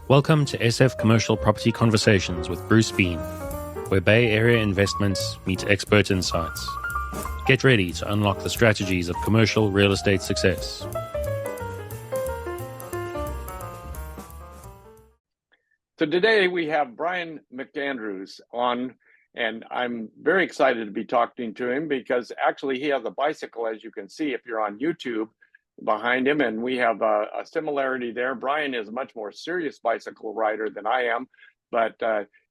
Welcome to SF Commercial Property Conversations with Bruce Bean, where Bay Area investments meet expert insights. Get ready to unlock the strategies of commercial real estate success. So today we have Brian McAndrews on, and I'm very excited to be talking to him because actually he has a bicycle, as you can see if you're on YouTube, behind him, and we have a similarity there. Brian is a much more serious bicycle rider than I am, but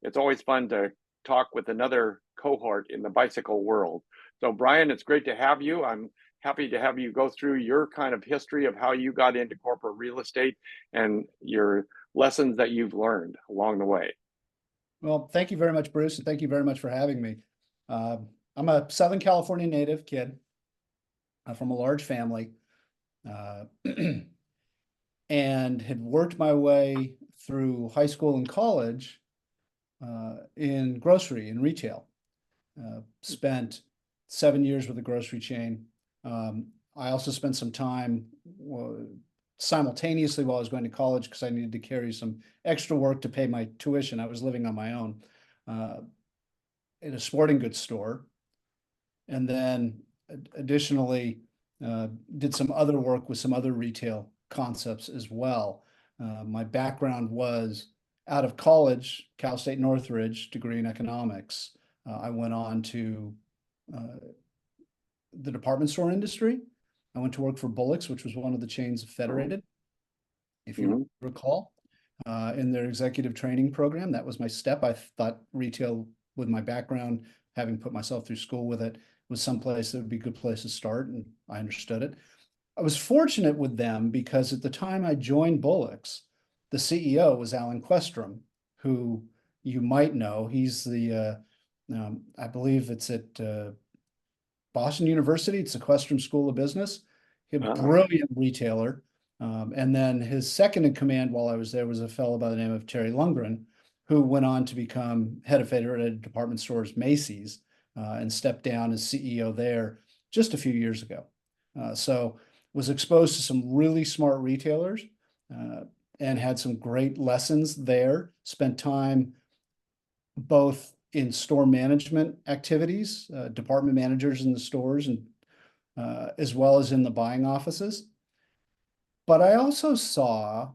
it's always fun to talk with another cohort in the bicycle world. So Brian, it's great to have you. I'm happy to have you go through your kind of history of how you got into corporate real estate and your lessons that you've learned along the way. Well, thank you very much, Bruce, and thank you very much for having me. I'm a Southern California native kid from a large family, and had worked my way through high school and college in grocery and retail. Spent 7 years with a grocery chain. I also spent some time simultaneously while I was going to college because I needed to carry some extra work to pay my tuition. I was living on my own in a sporting goods store. And then additionally, did some other work with some other retail concepts as well. My background was out of college, Cal State Northridge, degree in economics. I went on to the department store industry. I went to work for Bullock's, which was one of the chains of Federated, if you recall, in their executive training program. That was my step. I thought retail, with my background, having put myself through school with it, was someplace that would be a good place to start, and I understood it. I was fortunate with them because at the time I joined Bullock's, the CEO was Alan Questrom, who you might know. He's the, I believe it's at Boston University. It's the Questrom School of Business. He's a brilliant retailer. And then his second in command while I was there was a fellow by the name of Terry Lundgren, who went on to become head of Federated Department Stores Macy's and stepped down as CEO there just a few years ago. So was exposed to some really smart retailers and had some great lessons there. Spent time both in store management activities, department managers in the stores, and as well as in the buying offices. But I also saw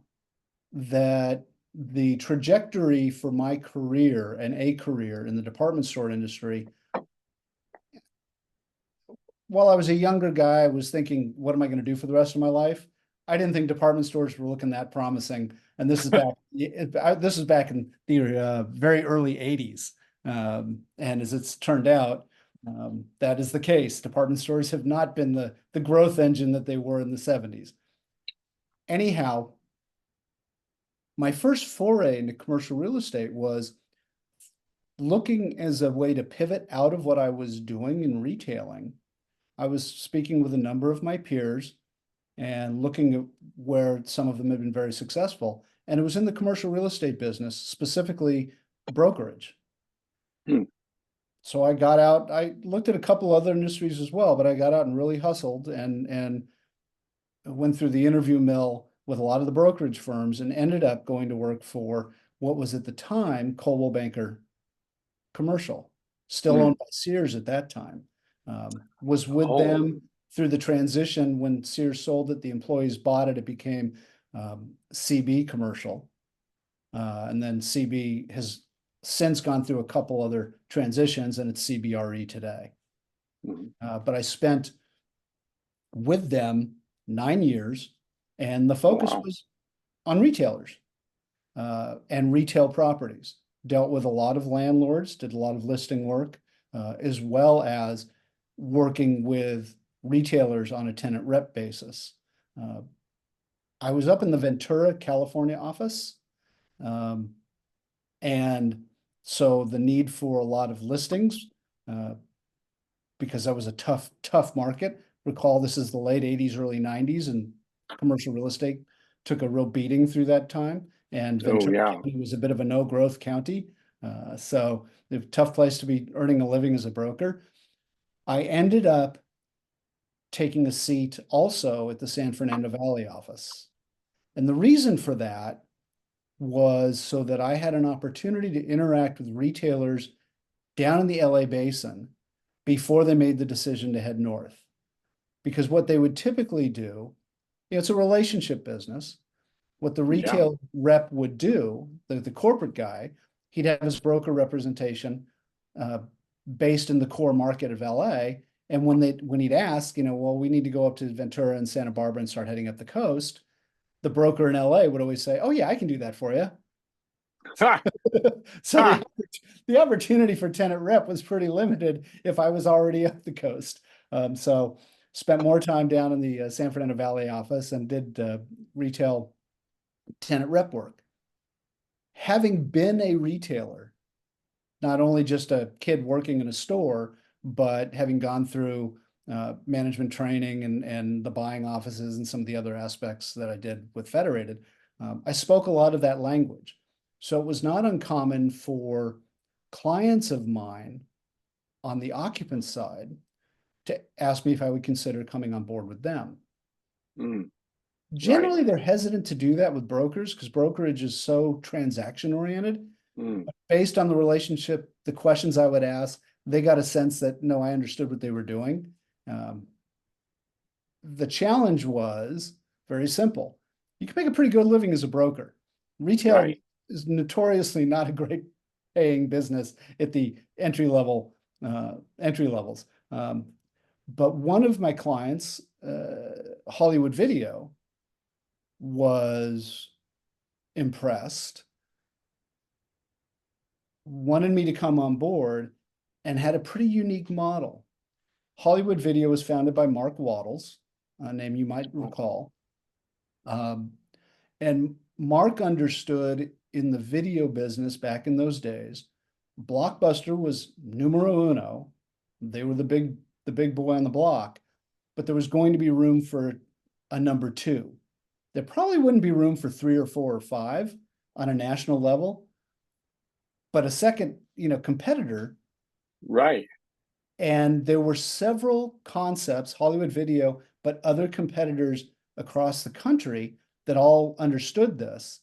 that the trajectory for my career and a career in the department store industry, while I was a younger guy, I was thinking, what am I going to do for the rest of my life? I didn't think department stores were looking that promising. And this is back, this is back in the very early 80s. And as it's turned out, that is the case. Department stores have not been the growth engine that they were in the 70s. Anyhow, my first foray into commercial real estate was looking as a way to pivot out of what I was doing in retailing. I was speaking with a number of my peers and looking at where some of them had been very successful. And it was in the commercial real estate business, specifically brokerage. So I got out, I looked at a couple other industries as well, but I got out and really hustled and went through the interview mill with a lot of the brokerage firms and ended up going to work for what was at the time Coldwell Banker Commercial, still owned by Sears at that time. Was with them through the transition. When Sears sold it, the employees bought it, it became CB Commercial. And then CB has since gone through a couple other transitions, and it's CBRE today. But I spent with them 9 years, and the focus was on retailers and retail properties. Dealt with a lot of landlords, did a lot of listing work, as well as working with retailers on a tenant rep basis. I was up in the Ventura, California office. And so the need for a lot of listings, because that was a tough market. Recall, this is the late 80s, early 90s, and commercial real estate took a real beating through that time. And Ventura County was a bit of a no-growth county. So a tough place to be earning a living as a broker. I ended up taking a seat also at the San Fernando Valley office. And the reason for that was so that I had an opportunity to interact with retailers down in the LA basin before they made the decision to head north. Because what they would typically do, it's a relationship business. What the retail rep would do, the corporate guy, he'd have his broker representation based in the core market of LA. And when he'd ask, well, we need to go up to Ventura and Santa Barbara and start heading up the coast, the broker in LA would always say, oh yeah, I can do that for you. So the opportunity for tenant rep was pretty limited if I was already up the coast. So spent more time down in the San Fernando Valley office and did retail tenant rep work. Having been a retailer, not only just a kid working in a store, but having gone through management training and the buying offices and some of the other aspects that I did with Federated, I spoke a lot of that language. So it was not uncommon for clients of mine on the occupant side to ask me if I would consider coming on board with them. Generally, they're hesitant to do that with brokers because brokerage is so transaction oriented. Based on the relationship, the questions I would ask, they got a sense that, no, I understood what they were doing. The challenge was very simple. You can make a pretty good living as a broker. Retail is notoriously not a great paying business at the entry levels. But one of my clients, Hollywood Video, was impressed, wanted me to come on board, and had a pretty unique model. Hollywood Video was founded by Mark Waddles, a name you might recall. And Mark understood in the video business back in those days, Blockbuster was numero uno. They were the big boy on the block, but there was going to be room for a number two. There probably wouldn't be room for 3 or 4 or 5 on a national level, but a second, competitor. Right. And there were several concepts, Hollywood Video, but other competitors across the country that all understood this.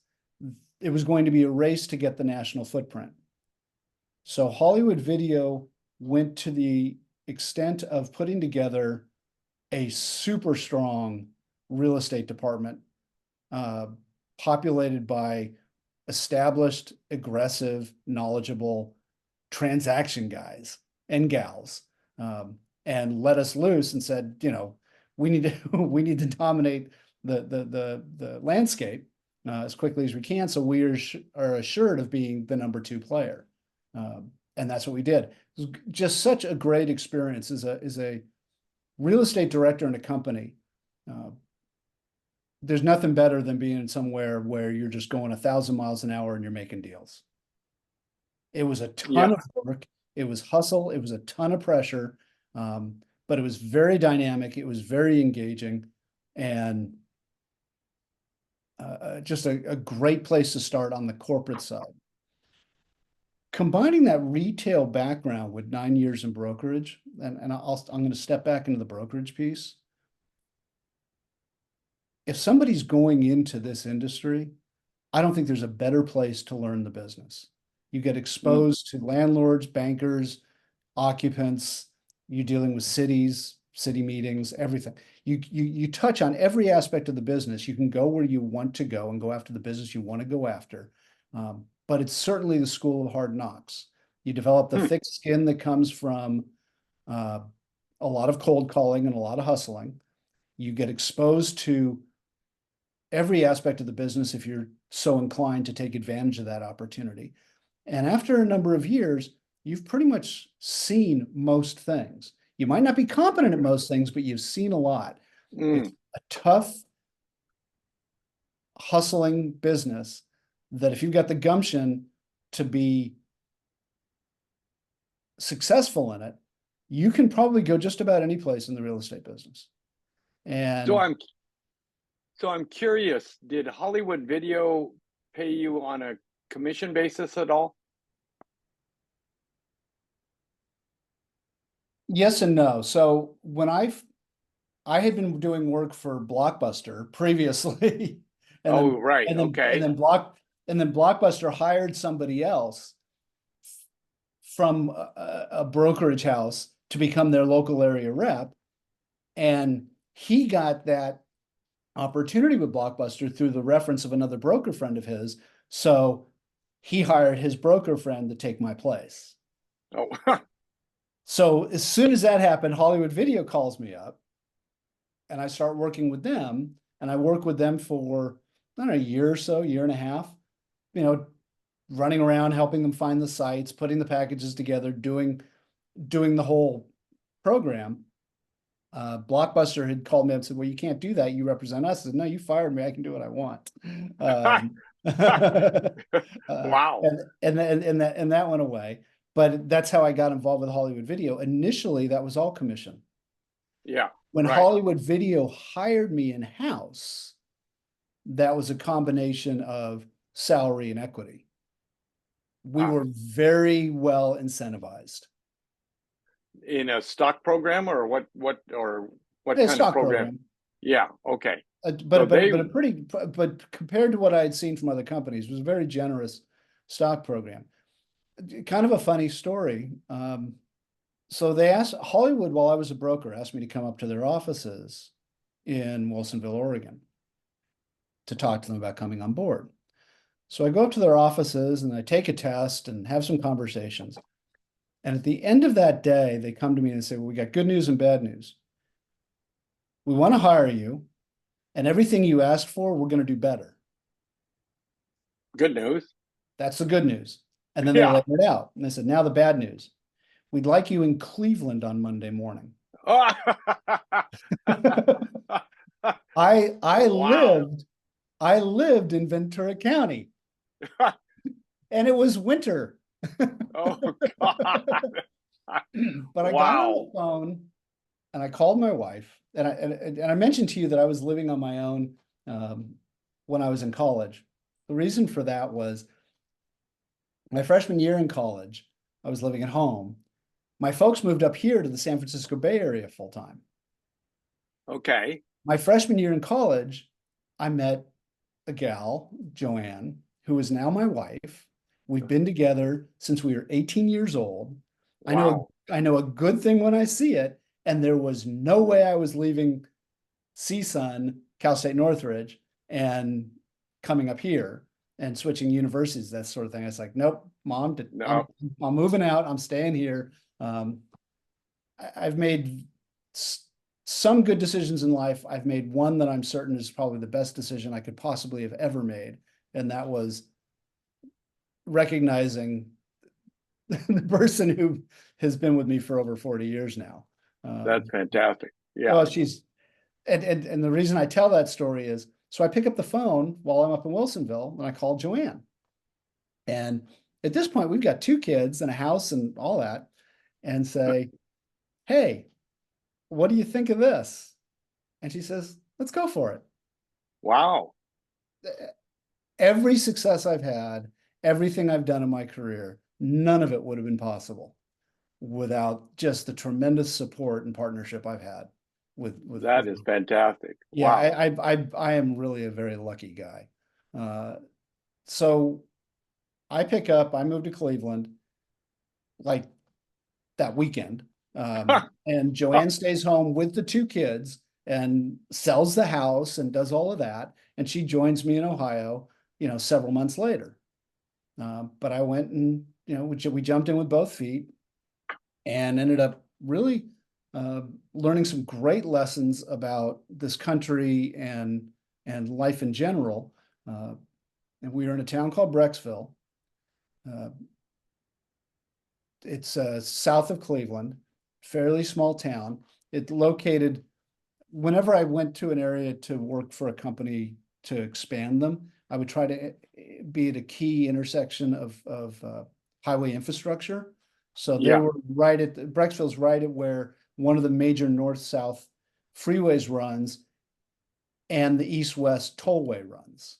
It was going to be a race to get the national footprint. So Hollywood Video went to the extent of putting together a super strong real estate department, populated by established, aggressive, knowledgeable transaction guys and gals, and let us loose and said, we need to dominate the landscape as quickly as we can, so we are assured of being the number 2 player. And that's what we did. It was just such a great experience as a real estate director in a company. There's nothing better than being somewhere where you're just going 1,000 miles an hour and you're making deals. It was a ton of work. It was hustle. It was a ton of pressure, but it was very dynamic. It was very engaging, and just a great place to start on the corporate side. Combining that retail background with 9 years in brokerage, and I'm going to step back into the brokerage piece. If somebody's going into this industry, I don't think there's a better place to learn the business. You get exposed to landlords, bankers, occupants. You're dealing with cities, city meetings, everything. You touch on every aspect of the business. You can go where you want to go and go after the business you want to go after. But it's certainly the school of hard knocks. You develop the thick skin that comes from a lot of cold calling and a lot of hustling. You get exposed to every aspect of the business if you're so inclined to take advantage of that opportunity. And after a number of years, you've pretty much seen most things. You might not be competent at most things, but you've seen a lot. It's a tough, hustling business that if you've got the gumption to be successful in it, you can probably go just about any place in the real estate business. And so I'm curious, did Hollywood Video pay you on a commission basis at all? Yes and no. So when I had been doing work for Blockbuster previously, and then And then Blockbuster hired somebody else from a brokerage house to become their local area rep. And he got that opportunity with Blockbuster through the reference of another broker friend of his. So he hired his broker friend to take my place. Oh, So as soon as that happened, Hollywood Video calls me up and I start working with them. And I work with them for, I don't know, a year or so, year and a half, running around, helping them find the sites, putting the packages together, doing the whole program. Blockbuster had called me up and said, well, you can't do that. You represent us. I said, no, you fired me. I can do what I want. wow. And that went away. But that's how I got involved with Hollywood Video. Initially, that was all commission. Yeah. When right. Hollywood Video hired me in-house, that was a combination of salary and equity. We were very well incentivized. In a stock program or what kind stock of program? Yeah. Okay. But compared to what I had seen from other companies, it was a very generous stock program. Kind of a funny story. So they asked Hollywood, while I was a broker, asked me to come up to their offices in Wilsonville, Oregon, to talk to them about coming on board. So I go up to their offices and I take a test and have some conversations. And at the end of that day, they come to me and say, well, we got good news and bad news. We want to hire you, and everything you asked for, we're going to do better. Good news. That's the good news. And then they laid it out. And they said, now the bad news. We'd like you in Cleveland on Monday morning. I lived in Ventura County. And it was winter. Oh, God. But I got on the phone and I called my wife. And I mentioned to you that I was living on my own when I was in college. The reason for that was my freshman year in college, I was living at home. My folks moved up here to the San Francisco Bay Area full time. Okay. My freshman year in college, I met a gal, Joanne, who is now my wife. We've been together since we were 18 years old. Wow. I know a good thing when I see it, and there was no way I was leaving CSUN, Cal State Northridge, and coming up here and switching universities, that sort of thing. I was like, nope, Mom, No. I'm moving out. I'm staying here. I've made some good decisions in life. I've made one that I'm certain is probably the best decision I could possibly have ever made. And that was recognizing the person who has been with me for over 40 years now. That's fantastic. Yeah. Well, and the reason I tell that story is, so I pick up the phone while I'm up in Wilsonville and I call Joanne. And at this point, we've got 2 kids and a house and all that, and say, hey, what do you think of this? And she says, let's go for it. Wow. Every success I've had, everything I've done in my career, none of it would have been possible without just the tremendous support and partnership I've had with that is fantastic. Yeah, wow. I am really a very lucky guy. So I pick up, I moved to Cleveland like that weekend. And Joanne stays home with the 2 kids and sells the house and does all of that. And she joins me in Ohio, several months later. But I went and, we jumped in with both feet and ended up really learning some great lessons about this country and life in general. And we were in a town called Brecksville. It's south of Cleveland, fairly small town. It's located, whenever I went to an area to work for a company to expand them, I would try to be at a key intersection of highway infrastructure. So they were right at, Brecksville's right at where one of the major north-south freeways runs and the east-west tollway runs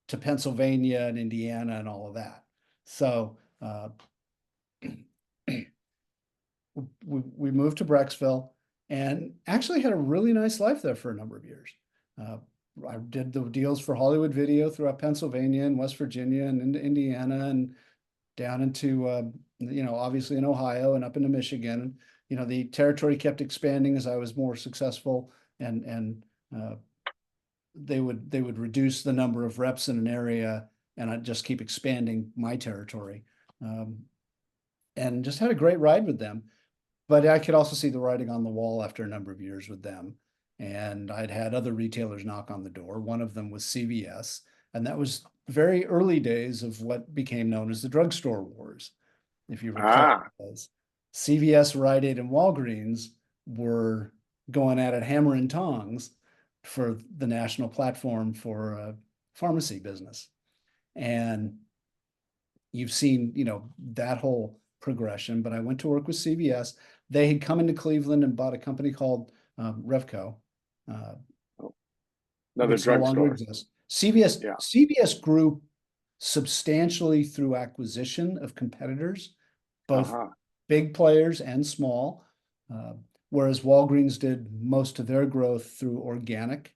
to Pennsylvania and Indiana and all of that. So we moved to Brecksville and actually had a really nice life there for a number of years. I did the deals for Hollywood Video throughout Pennsylvania and West Virginia and into Indiana and down into, obviously in Ohio and up into Michigan. And, the territory kept expanding as I was more successful, and they would reduce the number of reps in an area, and I'd just keep expanding my territory. And just had a great ride with them. But I could also see the writing on the wall after a number of years with them. And I'd had other retailers knock on the door. One of them was CVS. And that was very early days of what became known as the Drugstore Wars. If you recall, CVS, Rite Aid, and Walgreens were going at it hammer and tongs for the national platform for pharmacy business. And you've seen, that whole progression. But I went to work with CVS. They had come into Cleveland and bought a company called Revco. Another drugstore. CVS grew substantially through acquisition of competitors, both big players and small, whereas Walgreens did most of their growth through organic,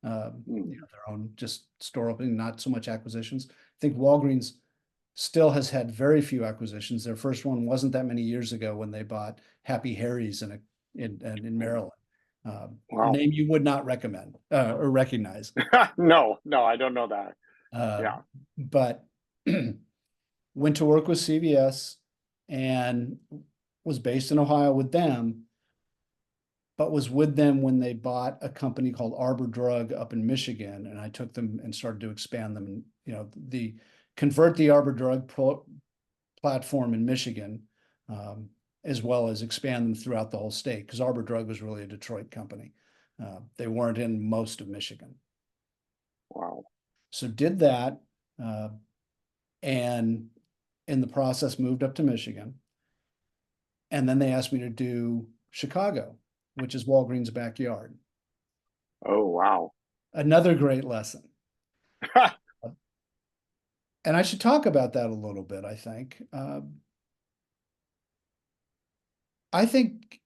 their own just store opening, not so much acquisitions. I think Walgreens still has had very few acquisitions. Their first one wasn't that many years ago when they bought Happy Harry's in Maryland. A name you would not recommend or recognize. No, I don't know that. But went to work with CVS and was based in Ohio with them, but was with them when they bought a company called Arbor Drug up in Michigan. And I took them and started to expand them, and, convert the Arbor Drug platform in Michigan, as well as expand them throughout the whole state, because Arbor Drug was really a Detroit company. They weren't in most of Michigan. Wow. So did that, and in the process moved up to Michigan. And then they asked me to do Chicago, which is Walgreens' backyard. Oh, wow. Another great lesson. And I should talk about that a little bit, I think. I think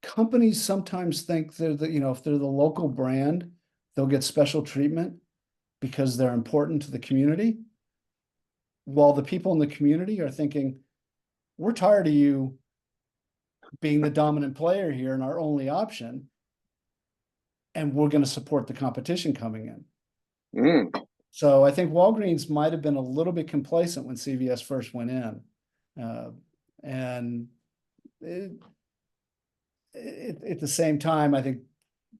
companies sometimes think they're if they're the local brand, they'll get special treatment because they're important to the community. While the people in the community are thinking, we're tired of you being the dominant player here and our only option, and we're going to support the competition coming in. So I think Walgreens might have been a little bit complacent when CVS first went in. And at the same time, I think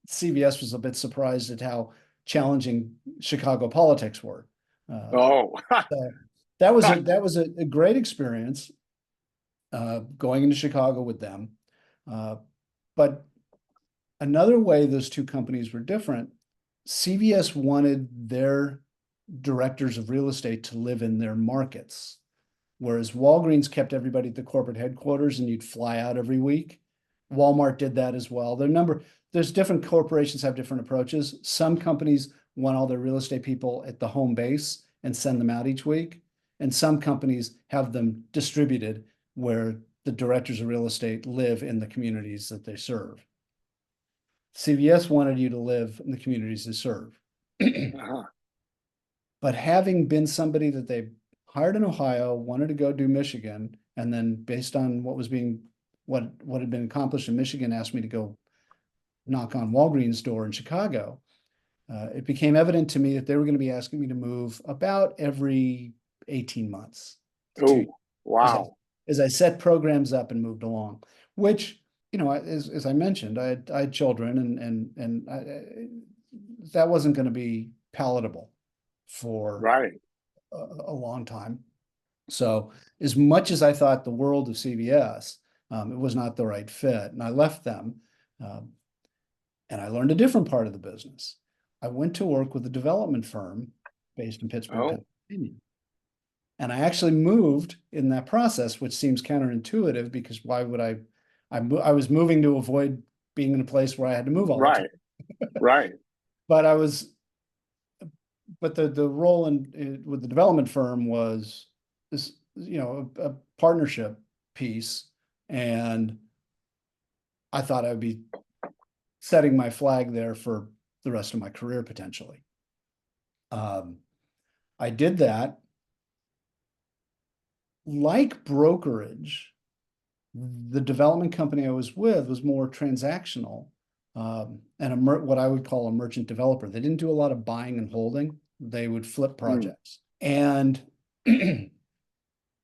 CVS was a bit surprised at how challenging Chicago politics were. So that was a great experience going into Chicago with them. But another way those two companies were different, CVS wanted their directors of real estate to live in their markets, whereas Walgreens kept everybody at the corporate headquarters and you'd fly out every week. Walmart did that as well. There's different corporations have different approaches. Some companies want all their real estate people at the home base and send them out each week. And some companies have them distributed where the directors of real estate live in the communities that they serve. CVS wanted you to live in the communities they serve. But having been somebody that they hired in Ohio, wanted to go do Michigan, and then based on what had been accomplished in Michigan, asked me to go knock on Walgreens' door in Chicago, it became evident to me that they were going to be asking me to move about every 18 months. Oh, wow. As I set programs up and moved along, which, as I mentioned, I had children and that wasn't going to be palatable for a long time. So as much as I thought the world of CVS, it was not the right fit. And I left them and I learned a different part of the business. I went to work with a development firm based in Pittsburgh, Pennsylvania. And I actually moved in that process, which seems counterintuitive because why would I was moving to avoid being in a place where I had to move all the time. Right. But the role with the development firm was this, a partnership piece. And I thought I'd be setting my flag there for the rest of my career potentially. I did that. Like brokerage, the development company I was with was more transactional, and what I would call a merchant developer. They didn't do a lot of buying and holding. They would flip projects. And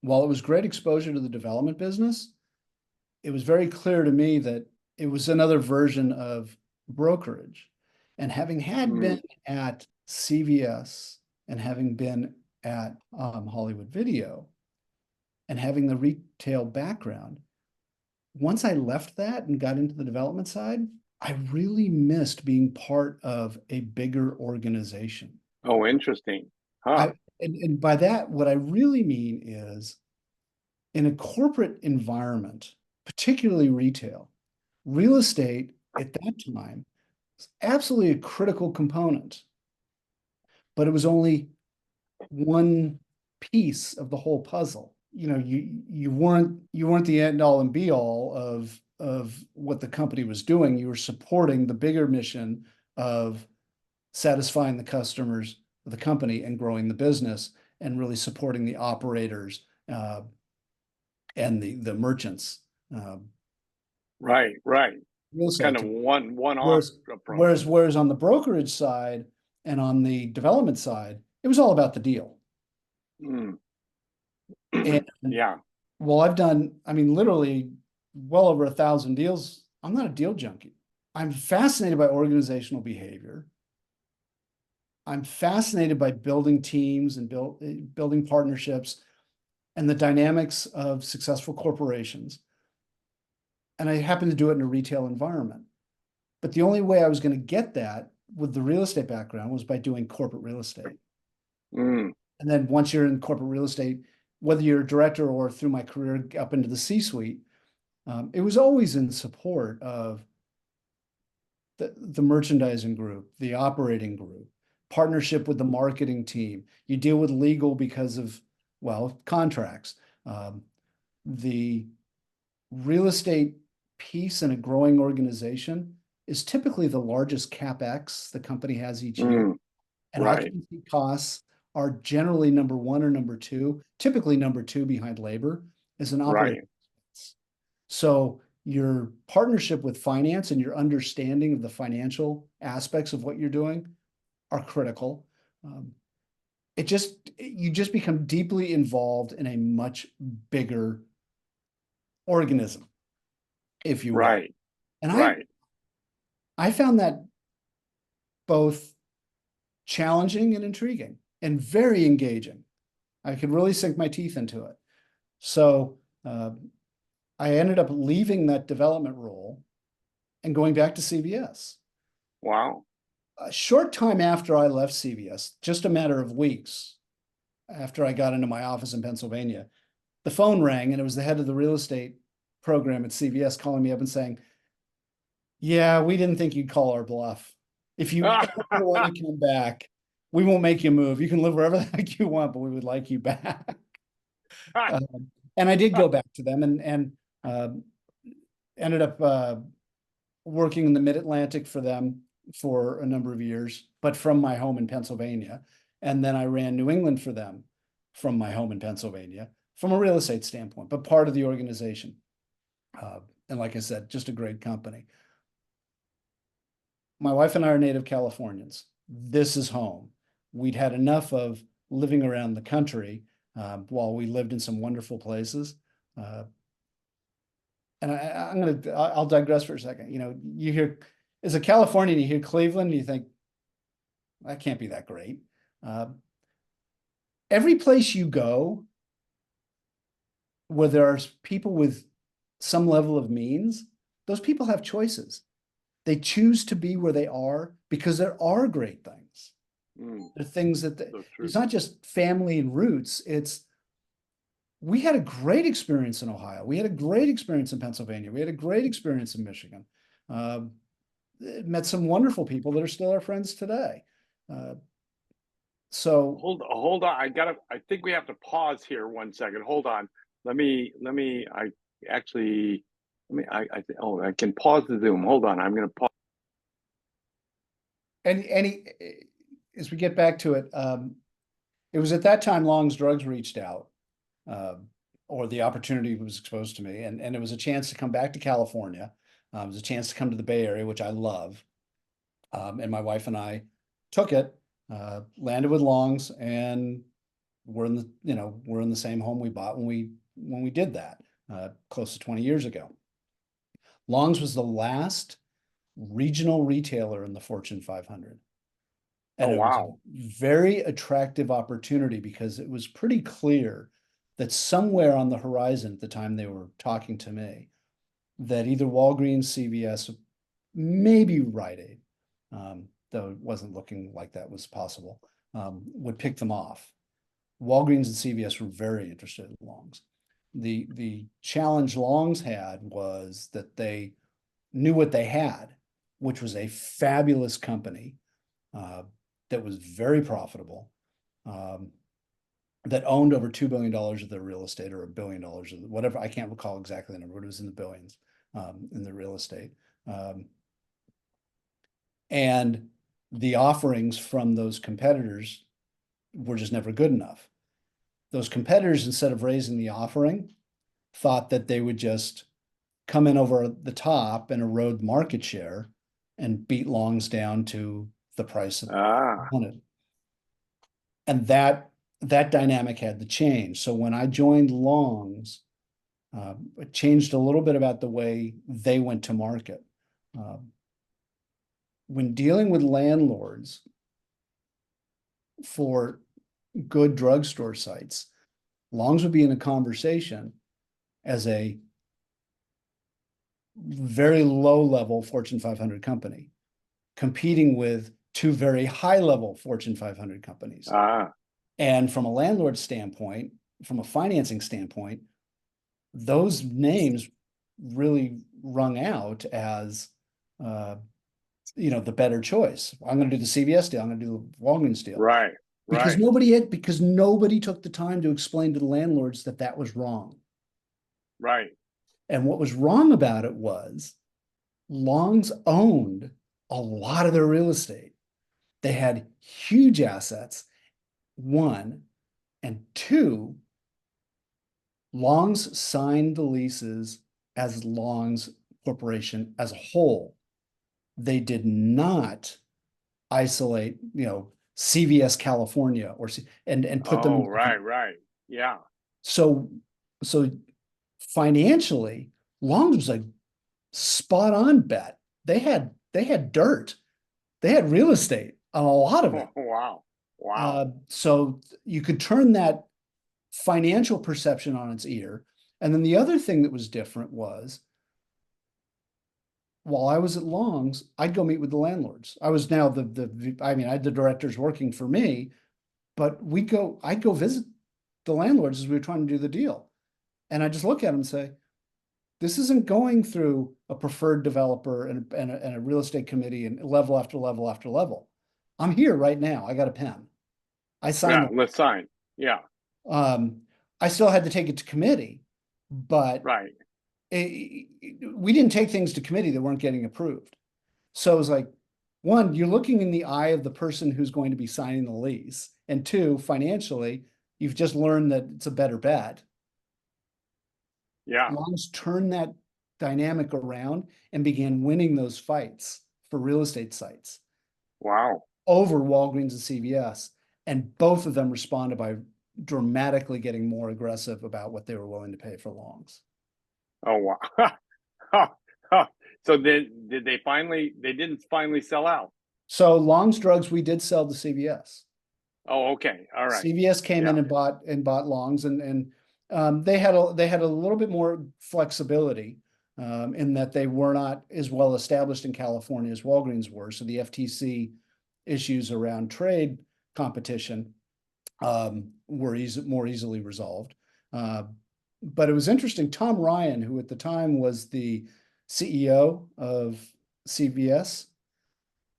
while it was great exposure to the development business, it was very clear to me that it was another version of brokerage. And having been at CVS and having been at Hollywood Video and having the retail background, once I left that and got into the development side, I really missed being part of a bigger organization. Oh, interesting. Huh. And by that, what I really mean is in a corporate environment, particularly retail, real estate at that time was absolutely a critical component, but it was only one piece of the whole puzzle. You know, you weren't the end all and be all of what the company was doing. You were supporting the bigger mission of satisfying the customers of the company and growing the business and really supporting the operators and the merchants. Right. It's kind of one-off approach. Whereas on the brokerage side and on the development side, it was all about the deal. And yeah. Well, I've done, literally well over 1,000 deals. I'm not a deal junkie. I'm fascinated by organizational behavior. I'm fascinated by building teams and building partnerships and the dynamics of successful corporations. And I happen to do it in a retail environment. But the only way I was going to get that with the real estate background was by doing corporate real estate. And then once you're in corporate real estate, whether you're a director or through my career up into the C-suite, it was always in support of the merchandising group, the operating group, partnership with the marketing team. You deal with legal because of, well, contracts. The real estate piece in a growing organization is typically the largest CapEx the company has each year. And occupancy costs are generally number one or number two, typically number two behind labor is an operating expense. So your partnership with finance and your understanding of the financial aspects of what you're doing are critical. You just become deeply involved in a much bigger organism, if you will. And I found that both challenging and intriguing and very engaging. I could really sink my teeth into it. So I ended up leaving that development role and going back to CVS. Wow. A short time after I left CVS, just a matter of weeks after I got into my office in Pennsylvania, the phone rang and it was the head of the real estate program at CVS calling me up and saying, yeah, we didn't think you'd call our bluff. If you ever want to come back, we won't make you move. You can live wherever the heck you want, but we would like you back. And I did go back to them and ended up working in the Mid-Atlantic for them for a number of years, but from my home in Pennsylvania. And then I ran New England for them from my home in Pennsylvania, from a real estate standpoint, but part of the organization. And like I said, just a great company. My wife and I are native Californians. This is home. We'd had enough of living around the country while we lived in some wonderful places. And I'll digress for a second. You know, you hear, as a Californian, you hear Cleveland, and you think, that can't be that great. Every place you go where there are people with some level of means, those people have choices. They choose to be where they are because there are great things. There are things that it's not just family and roots. We had a great experience in Ohio. We had a great experience in Pennsylvania. We had a great experience in Michigan. Met some wonderful people that are still our friends today. So hold on. I think we have to pause here 1 second. Hold on. I can pause the Zoom. Hold on. I'm going to pause. as we get back to it, it was at that time Long's Drugs reached out, or the opportunity was exposed to me, and it was a chance to come back to California. It was a chance to come to the Bay Area, which I love. And my wife and I took it, landed with Long's, and we're in the same home we bought when we did that, close to 20 years ago. Long's was the last regional retailer in the Fortune 500. And it was a very attractive opportunity because it was pretty clear that somewhere on the horizon at the time they were talking to me, that either Walgreens, CVS, maybe Rite Aid, though it wasn't looking like that was possible, would pick them off. Walgreens and CVS were very interested in Long's. The challenge Long's had was that they knew what they had, which was a fabulous company that was very profitable, that owned over $2 billion of their real estate, or $1 billion of whatever. I can't recall exactly the number, but it was in the billions in the real estate. And the offerings from those competitors were just never good enough. Those competitors, instead of raising the offering, thought that they would just come in over the top and erode market share and beat Long's down to the price that they wanted. And that dynamic had to change. So when I joined Long's, it changed a little bit about the way they went to market. When dealing with landlords for good drugstore sites, Long's would be in a conversation as a very low-level Fortune 500 company, competing with two very high-level Fortune 500 companies. And from a landlord standpoint, from a financing standpoint, those names really rung out as the better choice. I'm going to do the CVS deal. I'm going to do the Walgreens deal. Right. Because nobody took the time to explain to the landlords that was wrong. Right. And what was wrong about it was Long's owned a lot of their real estate. They had huge assets, one, and two, Long's signed the leases as Long's Corporation as a whole. They did not isolate, CVS California and put them. Right. Yeah. So financially, Long's was a spot on bet. They had dirt. They had real estate on a lot of it. Wow. So you could turn that financial perception on its ear. And then the other thing that was different was, while I was at Long's, I'd go meet with the landlords. I was now I had the directors working for me, but I'd go visit the landlords as we were trying to do the deal. And I just look at them and say, this isn't going through a preferred developer and a real estate committee and level after level after level. I'm here right now. I got a pen. I signed. Let's sign. Yeah. I still had to take it to committee, but right. We didn't take things to committee that weren't getting approved. So it was like, one, you're looking in the eye of the person who's going to be signing the lease. And two, financially, you've just learned that it's a better bet. Yeah. Long's turned that dynamic around and began winning those fights for real estate sites. Wow. Over Walgreens and CVS. And both of them responded by dramatically getting more aggressive about what they were willing to pay for Long's. Oh, wow. So they didn't finally sell out. So Long's Drugs, we did sell to CVS. Oh, okay. All right. CVS came in and bought Long's, and they had a little bit more flexibility in that they were not as well established in California as Walgreens were. So the FTC issues around trade competition were more easily resolved. But it was interesting. Tom Ryan, who at the time was the CEO of CVS,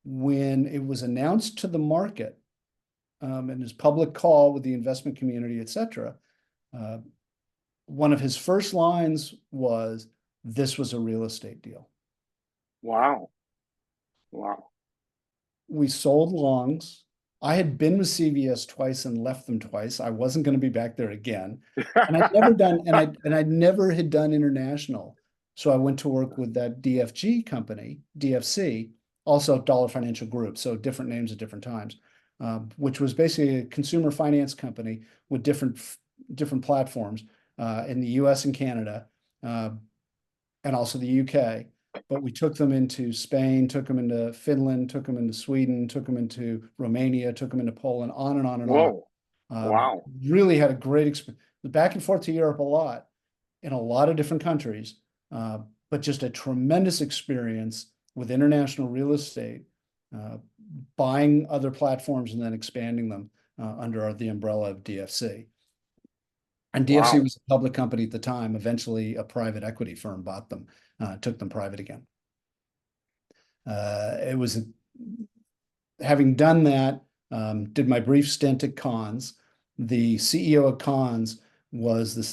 when it was announced to the market in his public call with the investment community, et cetera, one of his first lines was, "This was a real estate deal." Wow. we sold longs. I had been with CVS twice and left them twice. I wasn't going to be back there again. And I never had done international. So I went to work with that DFG company, DFC, also Dollar Financial Group. So different names at different times, which was basically a consumer finance company with different platforms in the US and Canada, and also the UK. But we took them into Spain, took them into Finland, took them into Sweden, took them into Romania, took them into Poland, on and on and on. Whoa. Wow. Really had a great experience. Back and forth to Europe a lot, in a lot of different countries, but just a tremendous experience with international real estate, buying other platforms and then expanding them under the umbrella of DFC. And DFC was a public company at the time. Eventually, a private equity firm bought them, took them private again. It was, having done that, did my brief stint at Cons. The CEO of Cons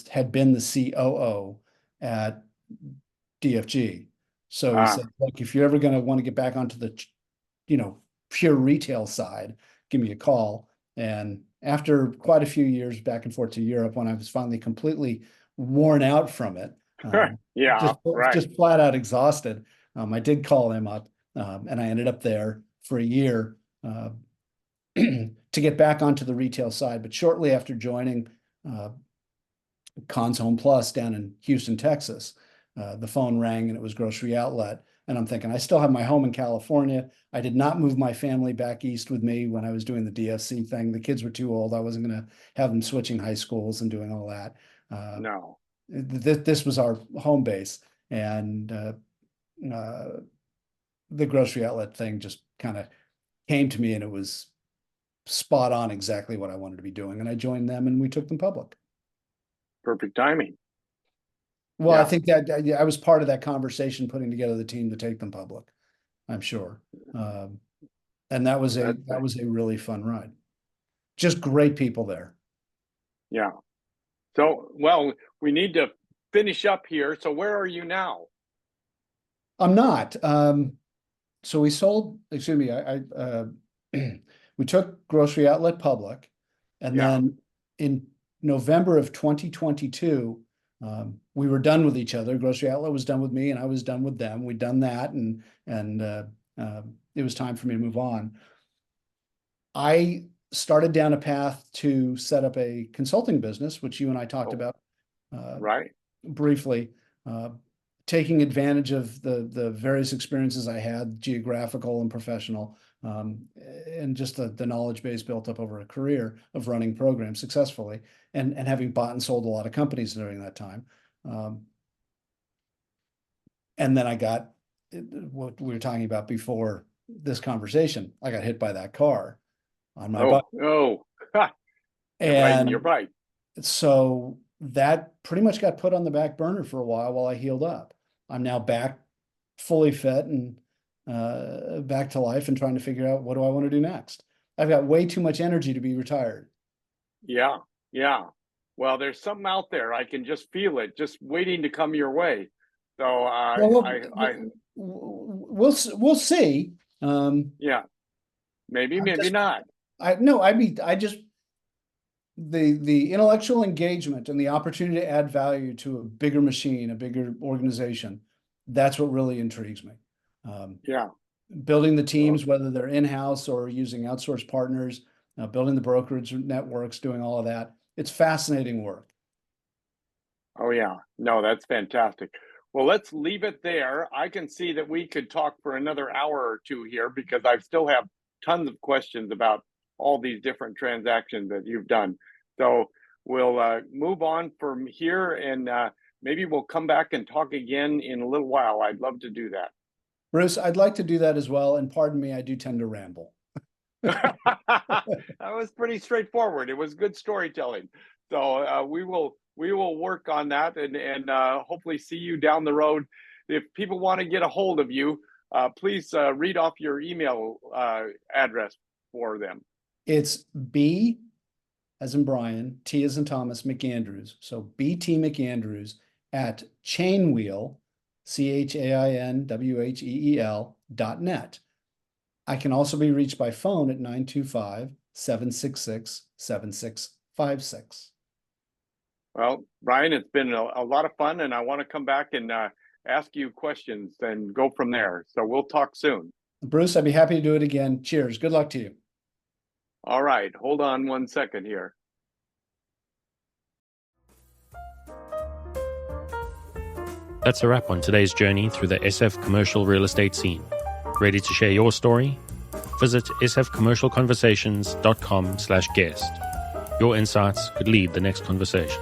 had been the COO at DFG. So he said, look, if you're ever going to want to get back onto the, pure retail side, give me a call. And after quite a few years back and forth to Europe, when I was finally completely worn out from it, just flat out exhausted, I did call him up, and I ended up there for a year to get back onto the retail side. But shortly after joining Cons Home Plus down in Houston, Texas, the phone rang and it was Grocery Outlet. And I'm thinking, I still have my home in California. I did not move my family back east with me when I was doing the DFC thing. The kids were too old. I wasn't going to have them switching high schools and doing all that. No. This was our home base. And the Grocery Outlet thing just kind of came to me, and it was spot on exactly what I wanted to be doing. And I joined them and we took them public. Perfect timing. Well, I think that I was part of that conversation, putting together the team to take them public, I'm sure. And that was a really fun ride. Just great people there. Yeah. So, well, we need to finish up here. So where are you now? I'm not. So we sold, excuse me, we took Grocery Outlet public, and then in November of 2022, we were done with each other. Grocery Outlet was done with me, and I was done with them. We'd done that, and it was time for me to move on. I started down a path to set up a consulting business, which you and I talked about briefly, taking advantage of the various experiences I had, geographical and professional, and just the knowledge base built up over a career of running programs successfully, and having bought and sold a lot of companies during that time. And then I got what we were talking about before this conversation. I got hit by that car on my bike. And you're right. So that pretty much got put on the back burner for a while I healed up. I'm now back fully fit and back to life and trying to figure out, what do I want to do next? I've got way too much energy to be retired. Yeah. Well, there's something out there. I can just feel it, just waiting to come your way. So we'll see. Maybe not. The intellectual engagement and the opportunity to add value to a bigger machine, a bigger organization, that's what really intrigues me. Building the teams, whether they're in-house or using outsourced partners, building the brokerage networks, doing all of that. It's fascinating work. Oh, yeah. No, that's fantastic. Well, let's leave it there. I can see that we could talk for another hour or two here, because I still have tons of questions about all these different transactions that you've done. So we'll move on from here, and maybe we'll come back and talk again in a little while. I'd love to do that. Bruce, I'd like to do that as well. And pardon me, I do tend to ramble. That was pretty straightforward. It was good storytelling. So we will work on that, and hopefully see you down the road. If people want to get a hold of you, please read off your email address for them. It's B as in Brian, T as in Thomas, McAndrews. So BT McAndrews at Chainwheel, ChainWheel.net. I can also be reached by phone at 925-766-7656. Well, Brian, it's been a lot of fun, and I want to come back and ask you questions and go from there. So we'll talk soon. Bruce, I'd be happy to do it again. Cheers. Good luck to you. All right. Hold on 1 second here. That's a wrap on today's journey through the SF commercial real estate scene. Ready to share your story? Visit sfcommercialconversations.com/guest. Your insights could lead the next conversation.